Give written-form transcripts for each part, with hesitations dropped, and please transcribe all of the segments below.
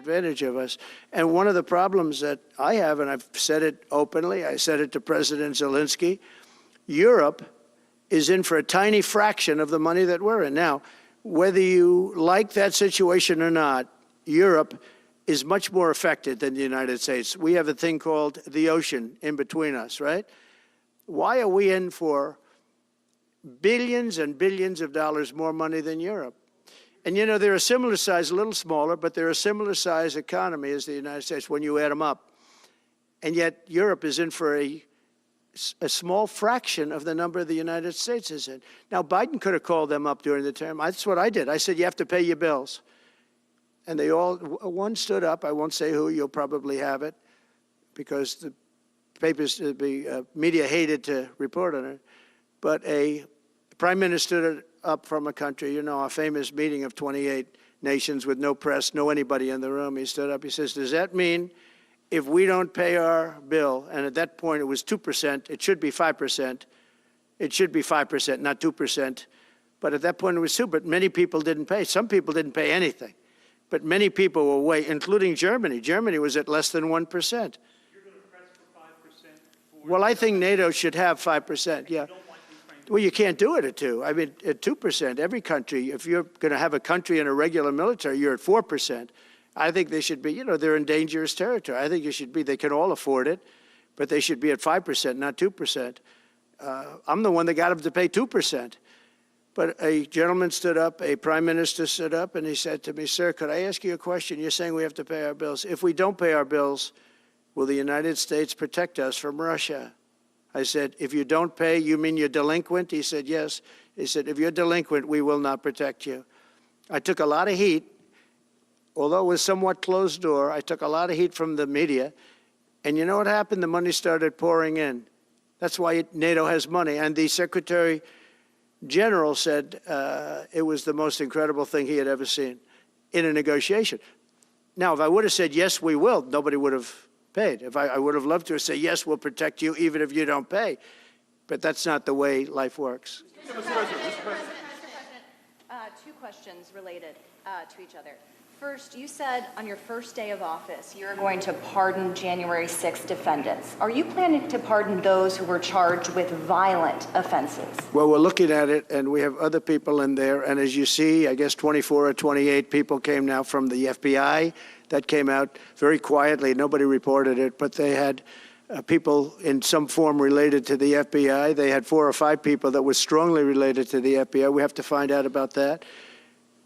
advantage of us. And one of the problems that I have, and I've said it openly, I said it to President Zelensky, Europe is in for a tiny fraction of the money that we're in. Now, whether you like that situation or not, Europe is much more affected than the United States. We have a thing called the ocean in between us, right? Why are we in for billions and billions of dollars more money than Europe? And, you know, they're a similar size, a little smaller, but they're a similar size economy as the United States when you add them up. And yet Europe is in for a small fraction of the number the United States is in. Now, Biden could have called them up during the term. That's what I did. I said, you have to pay your bills. And they all, one stood up. I won't say who. You'll probably have it because the papers, the media hated to report on it. But a prime minister stood up from a country, you know, a famous meeting of 28 nations with no press, no anybody in the room. He stood up. He says, does that mean if we don't pay our bill, and at that point it was 2%, it should be 5%. It should be 5%, not 2%. But at that point it was 2%, but many people didn't pay. Some people didn't pay anything. But many people were way, including Germany. Germany was at less than 1%. You're going to press for 5%? Well, I think NATO should have 5%, yeah. Well, you can't do it at 2%. I mean, at 2%, every country, if you're going to have a country in a regular military, you're at 4%. I think they should be, you know, they're in dangerous territory. I think it should be, they can all afford it, but they should be at 5%, not 2%. I'm the one that got them to pay 2%. But a gentleman stood up, a prime minister stood up, and he said to me, sir, could I ask you a question? You're saying we have to pay our bills. If we don't pay our bills, will the United States protect us from Russia? I said, if you don't pay, you mean you're delinquent? He said, yes. He said, if you're delinquent, we will not protect you. I took a lot of heat. Although it was somewhat closed door, I took a lot of heat from the media. And you know what happened? The money started pouring in. That's why NATO has money. And the Secretary General said it was the most incredible thing he had ever seen in a negotiation. Now, if I would have said, yes, we will, nobody would have paid. If I would have loved to say, yes, we'll protect you even if you don't pay. But that's not the way life works. Mr. President, two questions related to each other. First, you said on your first day of office you're going to pardon January 6th defendants. Are you planning to pardon those who were charged with violent offenses? Well, we're looking at it, and we have other people in there. And as you see, I guess 24 or 28 people came now from the FBI. That came out very quietly. Nobody reported it, but they had people in some form related to the FBI. They had 4 or 5 people that were strongly related to the FBI. We have to find out about that.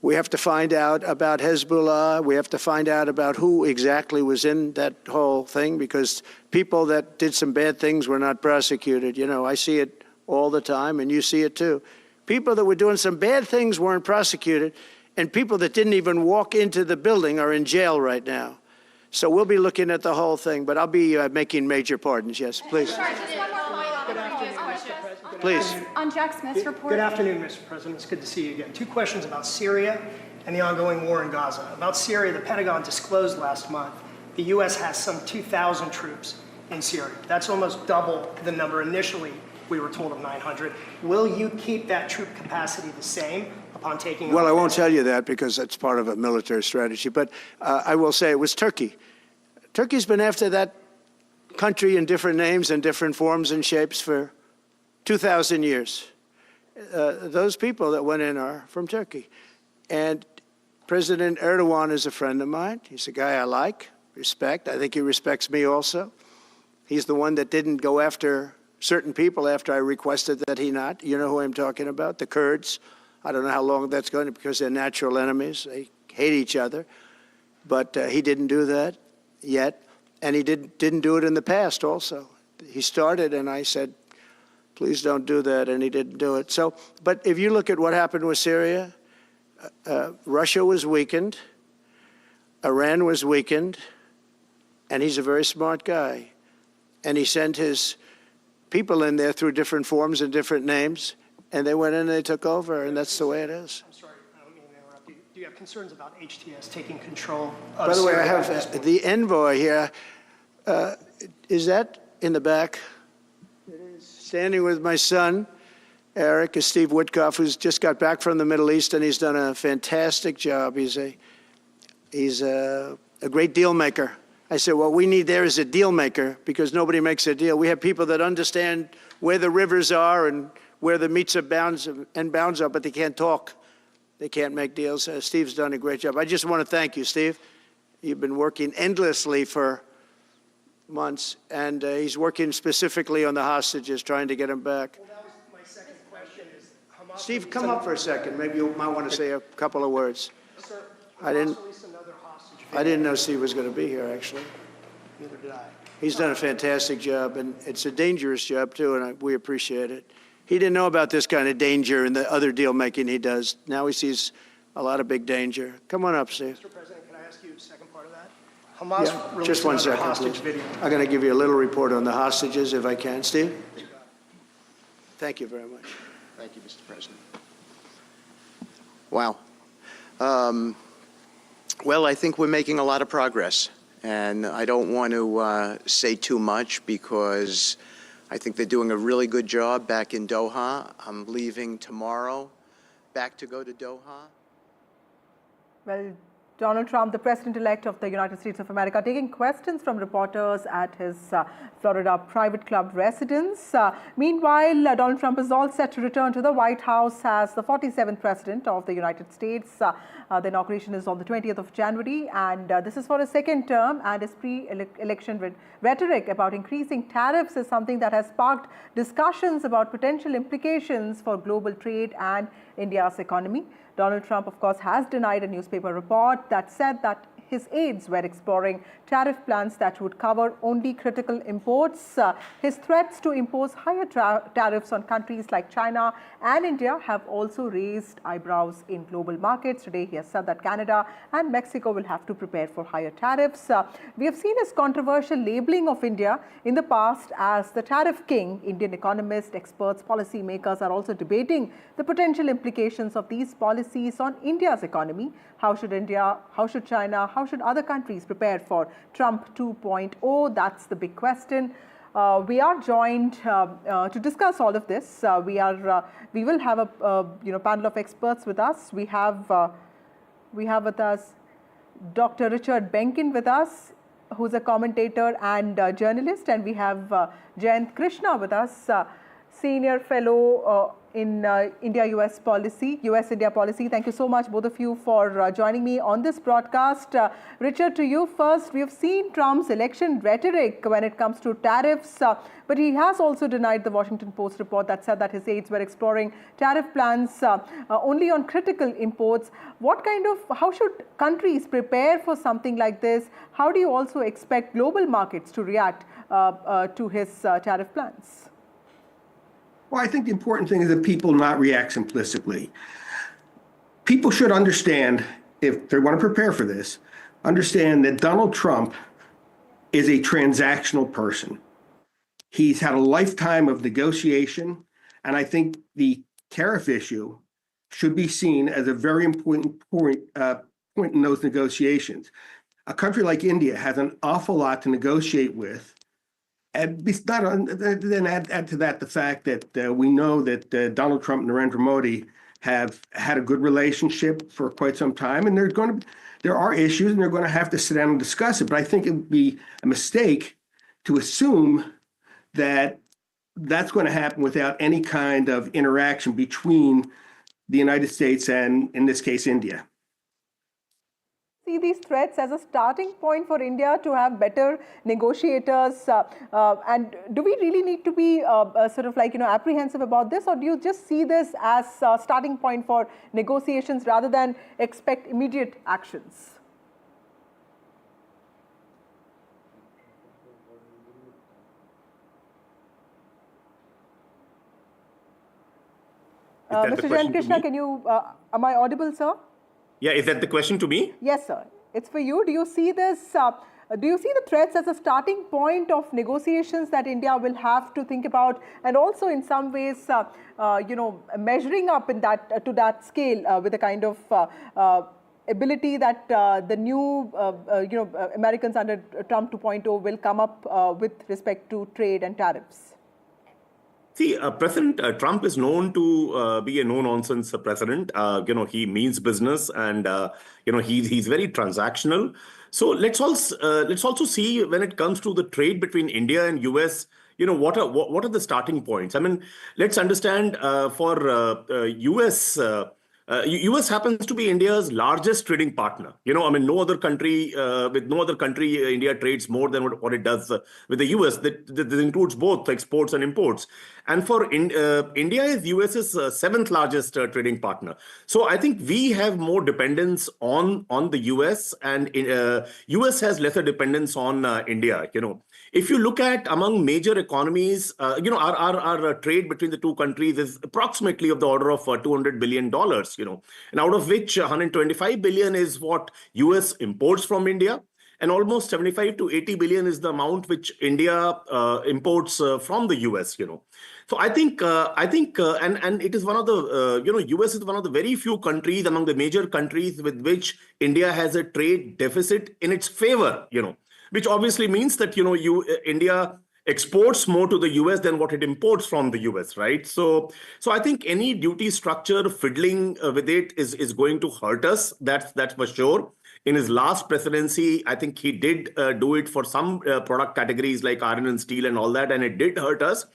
We have to find out about Hezbollah. We have to find out about who exactly was in that whole thing, because people that did some bad things were not prosecuted. You know, I see it all the time, and you see it too. People that were doing some bad things weren't prosecuted, and people that didn't even walk into the building are in jail right now. So we'll be looking at the whole thing, but I'll be making major pardons. Yes, please. Sorry, just one more point on the previous question. Please. On Jack Smith's report. Good afternoon, Mr. President. It's good to see you again. 2 questions about Syria and the ongoing war in Gaza. About Syria, the Pentagon disclosed last month the U.S. has some 2,000 troops in Syria. That's almost double the number initially we were told of 900. Will you keep that troop capacity the same upon taking Well, I won't tell you that because that's part of a military strategy, but I will say it was Turkey. Turkey's been after that country in different names and different forms and shapes for 2,000 years. Those people that went in are from Turkey. And President Erdogan is a friend of mine. He's a guy I like, respect. I think he respects me also. He's the one that didn't go after certain people after I requested that he not. You know who I'm talking about, the Kurds. I don't know how long that's going to, because they're natural enemies. They hate each other. But he didn't do that yet. And he didn't do it in the past also. He started, and I said, please don't do that, and he didn't do it. So, but if you look at what happened with Syria, Russia was weakened, Iran was weakened, and he's a very smart guy. And he sent his people in there through different forms and different names, and they went in and they took over, and that's the way it is. I'm sorry, I don't mean to interrupt you. Do you have concerns about HTS taking control of Syria? By the way, I have the envoy here. Is that in the back? Standing with my son, Eric, is Steve Witkoff, who's just got back from the Middle East, and he's done a fantastic job. He's a a great deal maker. I said, what we need there is a deal maker, because nobody makes a deal. We have people that understand where the rivers are and where the meets and bounds are, but they can't talk. They can't make deals. Steve's done a great job. I just want to thank you, Steve. You've been working endlessly for months, and he's working specifically on the hostages, trying to get them back. Well, that was my second question is Hamas. Steve, come up for a second. Maybe you might want to say a couple of words. Sir, I didn't- Hamas released another hostage I didn't know Steve was going to be here, actually. Neither did I. He's done a fantastic job, and it's a dangerous job, too, and we appreciate it. He didn't know about this kind of danger and the other deal-making he does. Now he sees a lot of big danger. Come on up, Steve. Mr. President, can I ask you a second part of that? Hamas Yeah, released just one another second, hostage please. video. I'm going to give you a little report on the hostages, if I can. Steve? Thank you very much. Thank you, Mr. President. Wow. Well, I think we're making a lot of progress, and I don't want to say too much because I think they're doing a really good job back in Doha. I'm leaving tomorrow back to go to Doha. Well, Donald Trump, the president-elect of the United States of America, taking questions from reporters at his Florida private club residence. Meanwhile, Donald Trump is all set to return to the White House as the 47th president of the United States. The inauguration is on the 20th of January, and this is for his second term, and his pre-election rhetoric about increasing tariffs is something that has sparked discussions about potential implications for global trade and India's economy. Donald Trump, of course, has denied a newspaper report that said that his aides were exploring tariff plans that would cover only critical imports. His threats to impose higher tariffs on countries like China and India have also raised eyebrows in global markets. Today, he has said that Canada and Mexico will have to prepare for higher tariffs. We have seen his controversial labeling of India in the past as the Tariff King. Indian economists, experts, policymakers are also debating the potential implications of these policies on India's economy. How should India, how should China, how should other countries prepare for Trump 2.0? That's the big question. We are joined to discuss all of this. We will have a panel of experts with us. We have with us Dr. Richard Benkin with us, who's a commentator and journalist, and we have Jayant Krishna with us, senior fellow in India-US policy, US-India policy. Thank you so much, both of you, for joining me on this broadcast. Richard, to you first. We have seen Trump's election rhetoric when it comes to tariffs, but he has also denied the Washington Post report that said that his aides were exploring tariff plans only on critical imports. How should countries prepare for something like this? How do you also expect global markets to react to his tariff plans? Well, I think the important thing is that people not react simplistically. People should understand, if they want to prepare for this, understand that Donald Trump is a transactional person. He's had a lifetime of negotiation, and I think the tariff issue should be seen as a very important point in those negotiations. A country like India has an awful lot to negotiate with. And then add to that the fact that we know that Donald Trump and Narendra Modi have had a good relationship for quite some time, and there are issues, and they're going to have to sit down and discuss it. But I think it would be a mistake to assume that that's going to happen without any kind of interaction between the United States and, in this case, India. See these threats as a starting point for India to have better negotiators, and do we really need to be apprehensive about this, or do you just see this as a starting point for negotiations rather than expect immediate actions? Mr. Jayant Krishna, can you, am I audible, sir? Yeah, is that the question to me? Yes, sir. It's for you. Do you see this? Do you see the threats as a starting point of negotiations that India will have to think about, and also in some ways, measuring up in that to that scale with the kind of ability that the new Americans under Trump 2.0 will come up with respect to trade and tariffs? See, President Trump is known to be a no-nonsense president. He means business, and he's very transactional. So let's also see when it comes to the trade between India and US. What are the starting points? I mean, let's understand for US. US happens to be India's largest trading partner. I mean, no other country, India trades more than what it does with the US. That includes both exports and imports. And for India is US's seventh largest trading partner. So I think we have more dependence on the US, and US has lesser dependence on India. If you look at among major economies, our trade between the two countries is approximately of the order of $200 billion, and out of which 125 billion is what US imports from India, and almost 75 to 80 billion is the amount which India imports from the US. So I think, and it is one of the, US is one of the very few countries among the major countries with which India has a trade deficit in its favor, which obviously means that, India exports more to the US than what it imports from the US, right? So I think any duty structure fiddling with it is going to hurt us. That's for sure. In his last presidency, I think he did do it for some product categories like iron and steel and all that, and it did hurt us.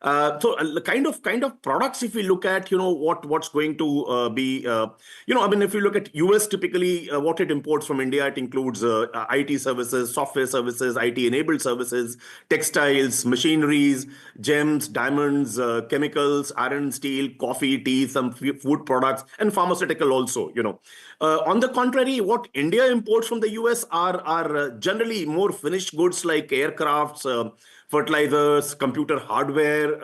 So kind of products, if we look at, what's going to be, I mean, if you look at US, typically what it imports from India, it includes IT services, software services, IT-enabled services, textiles, machineries, gems, diamonds, chemicals, iron, steel, coffee, tea, some food products, and pharmaceutical also, On the contrary, what India imports from the US are generally more finished goods like aircrafts, fertilizers, computer hardware,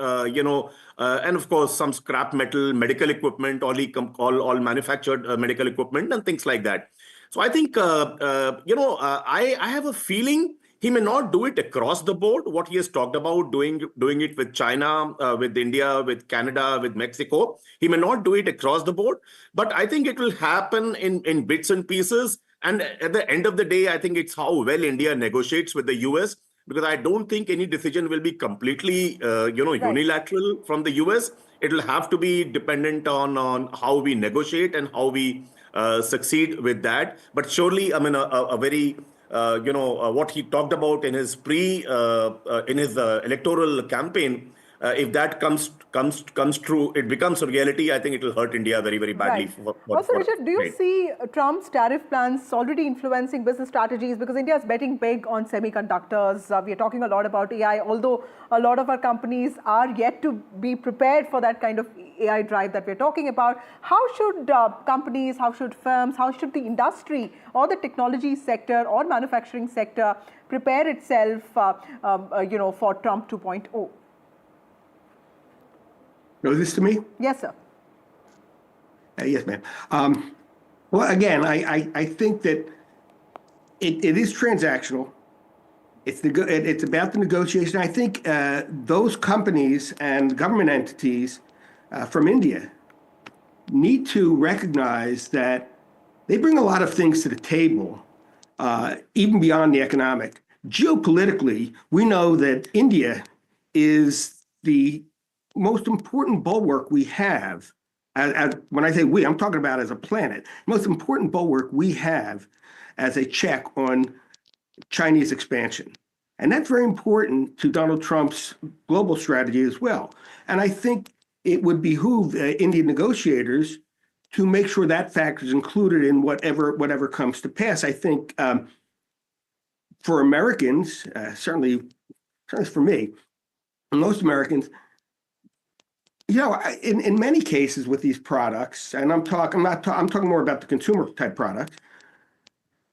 and of course some scrap metal, medical equipment, all manufactured medical equipment and things like that. So I think, I have a feeling he may not do it across the board. What he has talked about doing it with China, with India, with Canada, with Mexico, he may not do it across the board. But I think it will happen in bits and pieces. And at the end of the day, I think it's how well India negotiates with the US. Because I don't think any decision will be completely, unilateral from the US. It will have to be dependent on how we negotiate and how we succeed with that. But surely, I mean, a very, what he talked about in his electoral campaign, if that comes true, it becomes a reality. I think it will hurt India very, very badly. Right. Also, Richard, do you see Trump's tariff plans already influencing business strategies? Because India is betting big on semiconductors. We are talking a lot about AI, although a lot of our companies are yet to be prepared for that kind of AI drive that we're talking about. How should companies, how should firms, how should the industry or the technology sector or manufacturing sector prepare itself, for Trump 2.0? Is this to me? Yes, sir. Yes, ma'am. Well, again, I think that it is transactional. It's about the negotiation. I think those companies and government entities from India need to recognize that they bring a lot of things to the table, even beyond the economic. Geopolitically, we know that India is the most important bulwark we have. When I say we, I'm talking about as a planet. Most important bulwark we have as a check on Chinese expansion. And that's very important to Donald Trump's global strategy as well. And I think it would behoove Indian negotiators to make sure that factor is included in whatever comes to pass. I think for Americans, certainly for me, most Americans, in many cases with these products, and I'm talking more about the consumer type products,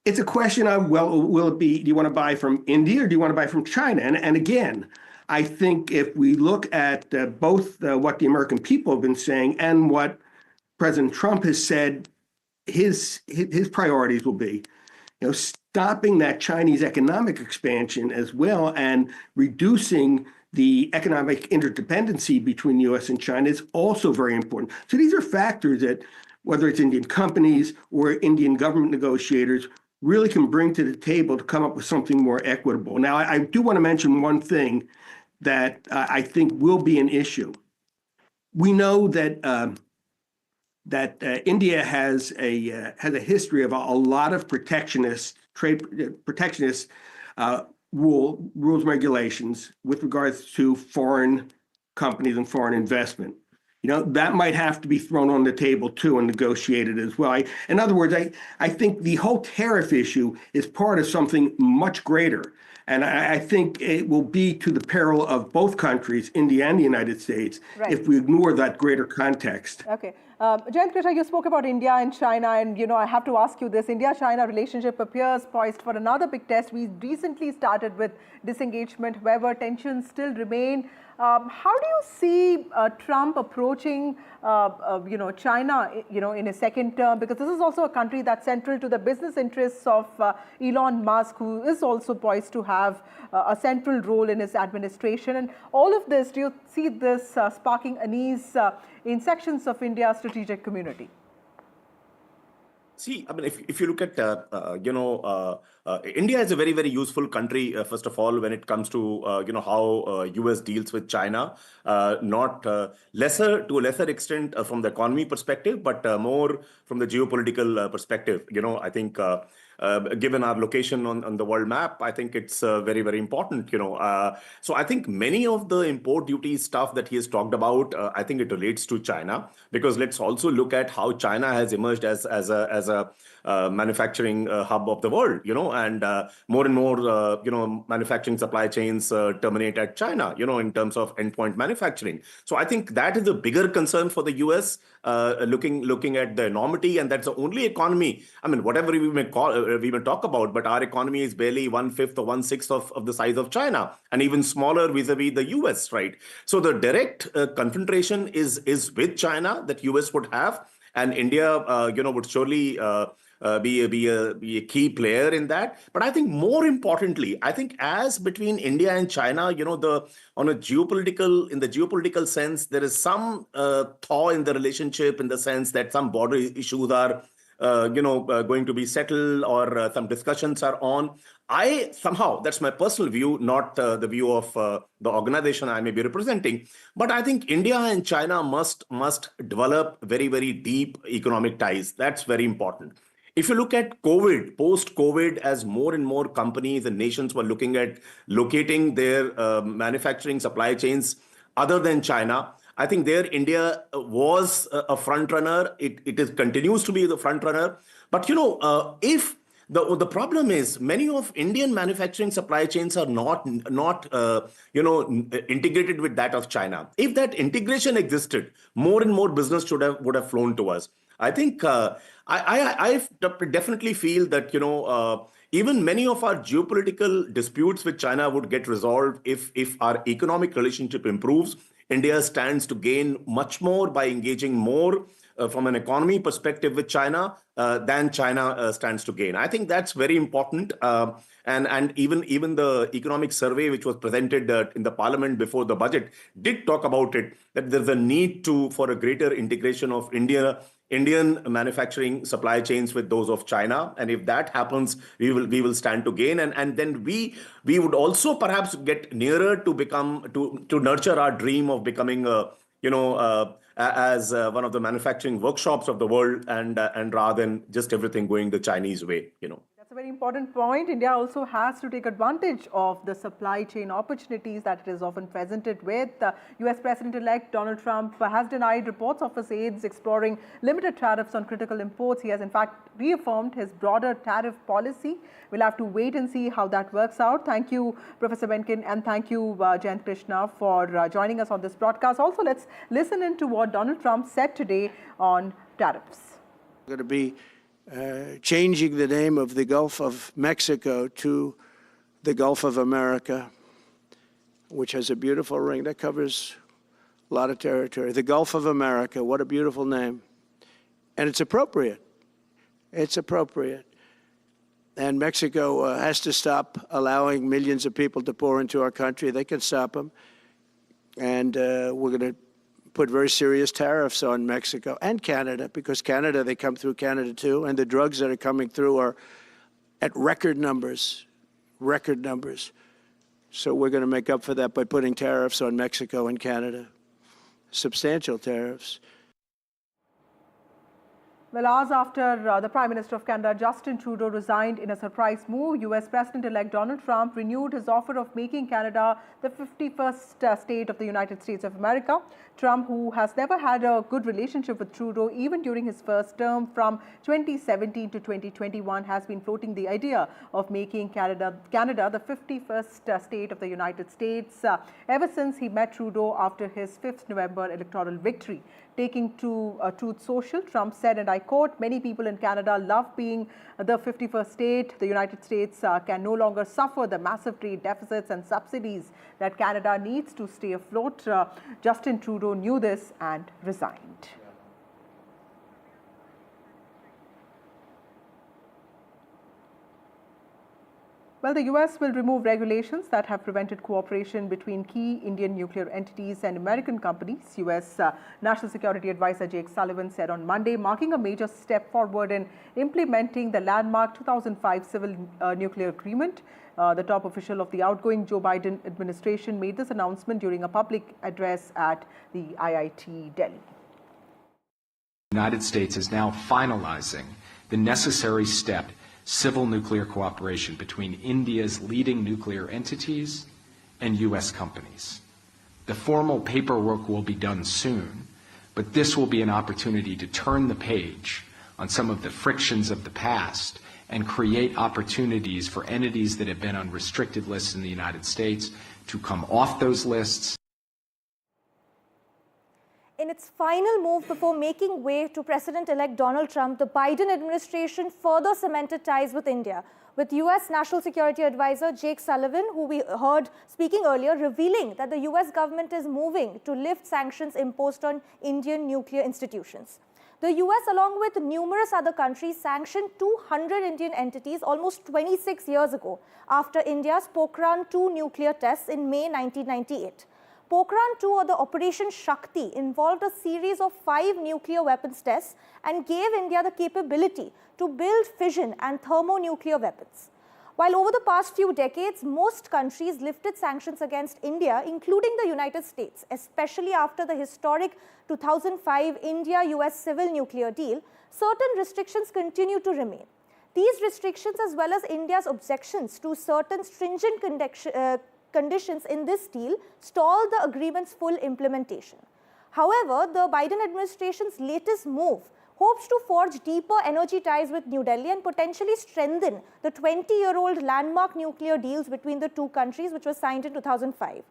it's a question of, well, will it be, do you want to buy from India or do you want to buy from China? And again, I think if we look at both what the American people have been saying and what President Trump has said, his priorities will be, stopping that Chinese economic expansion as well and reducing the economic interdependency between the U.S. and China is also very important. So these are factors that, whether it's Indian companies or Indian government negotiators, really can bring to the table to come up with something more equitable. Now, I do want to mention one thing that I think will be an issue. We know that India has a history of a lot of protectionist rules and regulations with regards to foreign companies and foreign investment. That might have to be thrown on the table too and negotiated as well. In other words, I think the whole tariff issue is part of something much greater. And I think it will be to the peril of both countries, India and the United States, Right. if we ignore that greater context. Okay. Jayant Krishna, you spoke about India and China, and I have to ask you this. India-China relationship appears poised for another big test. We recently started with disengagement, however, tensions still remain. How do you see Trump approaching, China, in a second term? Because this is also a country that's central to the business interests of Elon Musk, who is also poised to have a central role in his administration. And all of this, do you see this sparking unease in sections of India's strategic community? See, I mean, if you look at, India is a very, very useful country, first of all, when it comes to, how US deals with China, not lesser to a lesser extent from the economy perspective, but more from the geopolitical perspective. I think given our location on the world map, I think it's very, very important, So I think many of the import duty stuff that he has talked about, I think it relates to China, because let's also look at how China has emerged as a manufacturing hub of the world, and more and more, manufacturing supply chains terminate at China, in terms of endpoint manufacturing. So I think that is the bigger concern for the US, looking at the enormity, and that's the only economy. I mean, whatever we may talk about, but our economy is barely 1/5 or 1/6 of the size of China, and even smaller vis-a-vis the US, right? So the direct confrontation is with China that US would have, and India, would surely be a key player in that. But I think more importantly, I think as between India and China, in the geopolitical sense, there is some thaw in the relationship, in the sense that some border issues are going to be settled, or some discussions are on. Somehow, that's my personal view, not the view of the organization I may be representing. But I think India and China must develop very, very deep economic ties. That's very important. If you look at COVID, post-COVID, as more and more companies and nations were looking at locating their manufacturing supply chains other than China, I think there India was a front runner. It continues to be the front runner. But if the problem is, many of Indian manufacturing supply chains are not integrated with that of China. If that integration existed, more and more business would have flown to us. I think I definitely feel that even many of our geopolitical disputes with China would get resolved if our economic relationship improves. India stands to gain much more by engaging more from an economy perspective with China than China stands to gain. I think that's very important. And even the economic survey, which was presented in the parliament before the budget, did talk about it, that there's a need for a greater integration of Indian manufacturing supply chains with those of China. And if that happens, we will stand to gain. And then we would also perhaps get nearer to nurture our dream of becoming as one of the manufacturing workshops of the world, and rather than just everything going the Chinese way, That's a very important point. India also has to take advantage of the supply chain opportunities that it is often presented with. US President-elect Donald Trump has denied reports of his aides exploring limited tariffs on critical imports. He has in fact reaffirmed his broader tariff policy. We'll have to wait and see how that works out. Thank you, Professor Benkin, and thank you, Jayant Krishna, for joining us on this broadcast. Also, let's listen into what Donald Trump said today on tariffs. Going to be changing the name of the Gulf of Mexico to the Gulf of America, which has a beautiful ring that covers a lot of territory. The Gulf of America, what a beautiful name. And it's appropriate. It's appropriate. And Mexico has to stop allowing millions of people to pour into our country. They can stop them. And we're going to put very serious tariffs on Mexico and Canada, because Canada, they come through Canada too, and the drugs that are coming through are at record numbers, So we're going to make up for that by putting tariffs on Mexico and Canada, substantial tariffs. Well, hours after the Prime Minister of Canada, Justin Trudeau, resigned in a surprise move, US President-elect Donald Trump renewed his offer of making Canada the 51st state of the United States of America. Trump, who has never had a good relationship with Trudeau even during his first term from 2017 to 2021, has been floating the idea of making Canada the 51st state of the United States ever since he met Trudeau after his 5th November electoral victory. Taking to Truth Social, Trump said, and I quote, "Many people in Canada love being the 51st state. The United States can no longer suffer the massive trade deficits and subsidies that Canada needs to stay afloat." Justin Trudeau knew this and resigned. Well, the US will remove regulations that have prevented cooperation between key Indian nuclear entities and American companies, US National Security Advisor Jake Sullivan said on Monday, marking a major step forward in implementing the landmark 2005 Civil Nuclear Agreement. The top official of the outgoing Joe Biden administration made this announcement during a public address at the IIT Delhi. The United States is now finalizing the necessary step civil nuclear cooperation between India's leading nuclear entities and U.S. companies. The formal paperwork will be done soon, but this will be an opportunity to turn the page on some of the frictions of the past and create opportunities for entities that have been on restricted lists in the United States to come off those lists. In its final move before making way to President-elect Donald Trump, the Biden administration further cemented ties with India, with U.S. National Security Advisor Jake Sullivan, who we heard speaking earlier, revealing that the U.S. government is moving to lift sanctions imposed on Indian nuclear institutions. The U.S., along with numerous other countries, sanctioned 200 Indian entities almost 26 years ago after India's Pokhran-2 nuclear tests in May 1998. Pokhran-2, or the Operation Shakti, involved a series of 5 nuclear weapons tests and gave India the capability to build fission and thermonuclear weapons. While over the past few decades, most countries lifted sanctions against India, including the United States, especially after the historic 2005 India-US civil nuclear deal, certain restrictions continue to remain. These restrictions, as well as India's objections to certain stringent conditions in this deal, stalled the agreement's full implementation. However, the Biden administration's latest move hopes to forge deeper energy ties with New Delhi and potentially strengthen the 20-year-old landmark nuclear deals between the two countries, which was signed in 2005.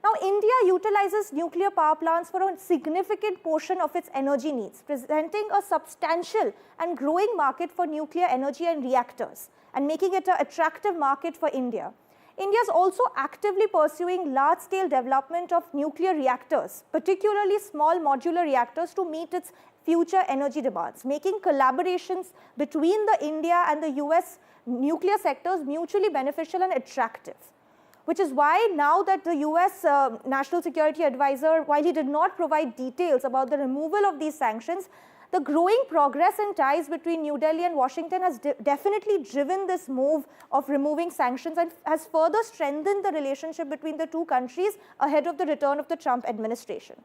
Now, India utilizes nuclear power plants for a significant portion of its energy needs, presenting a substantial and growing market for nuclear energy and reactors, and making it an attractive market for India. India is also actively pursuing large-scale development of nuclear reactors, particularly small modular reactors, to meet its future energy demands, making collaborations between the India and the US nuclear sectors mutually beneficial and attractive. Which is why now that the US National Security Advisor, while he did not provide details about the removal of these sanctions, the growing progress in ties between New Delhi and Washington has definitely driven this move of removing sanctions and has further strengthened the relationship between the two countries ahead of the return of the Trump administration.